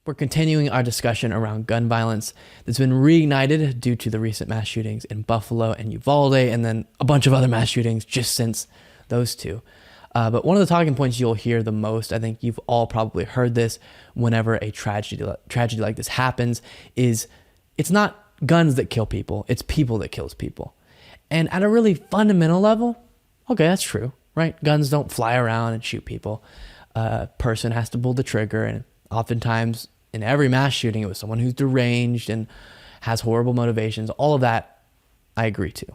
We're continuing our discussion around gun violence that's been reignited due to the recent mass shootings in Buffalo and Uvalde, and then a bunch of other mass shootings just since those two. But one of the talking points you'll hear the most, I think you've all probably heard this whenever a tragedy like this happens, is it's not guns that kill people, it's people that kills people. And at a really fundamental level, okay, that's true, right? Guns don't fly around and shoot people. A person has to pull the trigger, and oftentimes in every mass shooting, it was someone who's deranged and has horrible motivations. All of that, I agree to.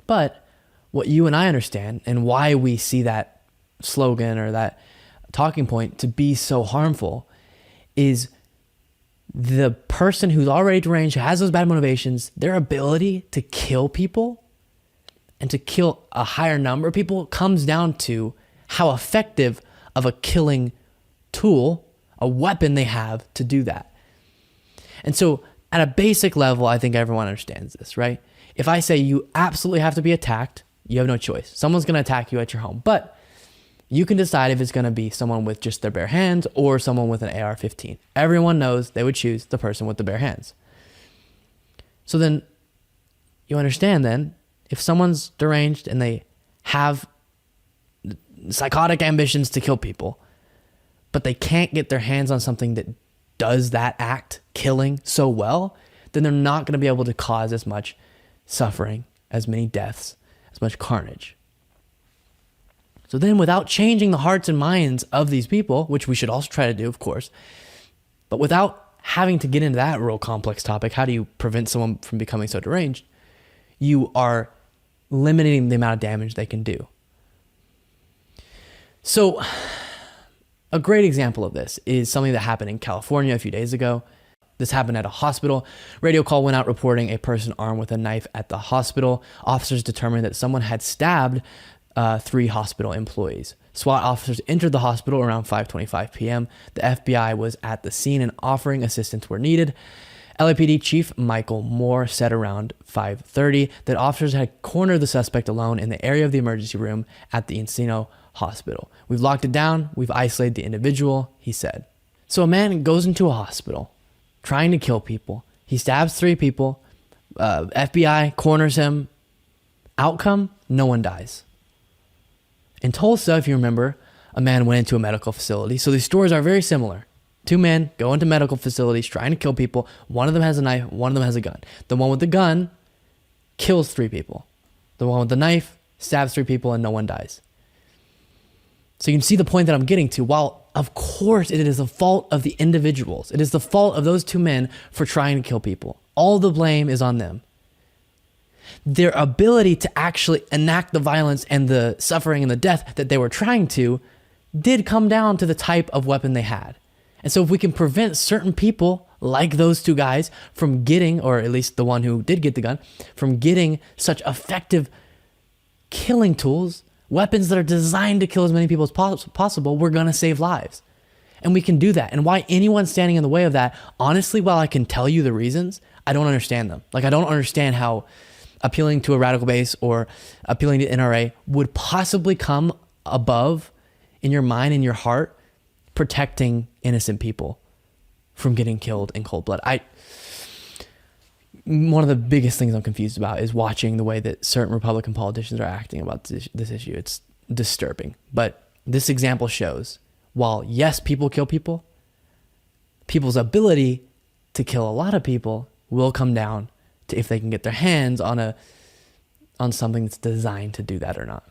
But what you and I understand, and why we see that slogan or that talking point to be so harmful, is the person who's already deranged, who has those bad motivations, their ability to kill people and to kill a higher number of people comes down to how effective of a killing tool, a weapon they have to do that. And so at a basic level, I think everyone understands this, right? If I say you absolutely have to be attacked, you have no choice. Someone's going to attack you at your home, but you can decide if it's going to be someone with just their bare hands or someone with an AR-15. Everyone knows they would choose the person with the bare hands. So then you understand then, if someone's deranged and they have psychotic ambitions to kill people, but they can't get their hands on something that does that act, killing, so well, then they're not going to be able to cause as much suffering, as many deaths, as much carnage. So then, without changing the hearts and minds of these people, which we should also try to do, of course, but without having to get into that real complex topic, how do you prevent someone from becoming so deranged? You are limiting the amount of damage they can do. So a great example of this is something that happened in California a few days ago. This happened at a hospital. Radio call went out reporting a person armed with a knife at the hospital. Officers determined that someone had stabbed 3 hospital employees. SWAT officers entered the hospital around 5:25 p.m. The FBI was at the scene and offering assistance where needed. LAPD Chief Michael Moore said around 5:30 that officers had cornered the suspect alone in the area of the emergency room at the Encino Hospital. We've locked it down. We've isolated the individual, he said. So a man goes into a hospital trying to kill people. He stabs 3 people. FBI corners him. Outcome, no one dies. In Tulsa, if you remember, a man went into a medical facility. So these stories are very similar. 2 men go into medical facilities trying to kill people. One of them has a knife. One of them has a gun. The one with the gun kills 3 people. The one with the knife stabs 3 people and no one dies. So you can see the point that I'm getting to. While, of course, it is the fault of the individuals. It is the fault of those 2 men for trying to kill people. All the blame is on them. Their ability to actually enact the violence and the suffering and the death that they were trying to did come down to the type of weapon they had. And so if we can prevent certain people, like those 2 guys, from getting, or at least the one who did get the gun, from getting such effective killing tools, weapons that are designed to kill as many people as possible, we're going to save lives. And we can do that. And why anyone standing in the way of that, honestly, while I can tell you the reasons, I don't understand them. Like, I don't understand how appealing to a radical base or appealing to NRA would possibly come above, in your mind, in your heart, protecting innocent people from getting killed in cold blood. One of the biggest things I'm confused about is watching the way that certain Republican politicians are acting about this issue. It's disturbing. But this example shows, while yes, people kill people, people's ability to kill a lot of people will come down to if they can get their hands on something that's designed to do that or not.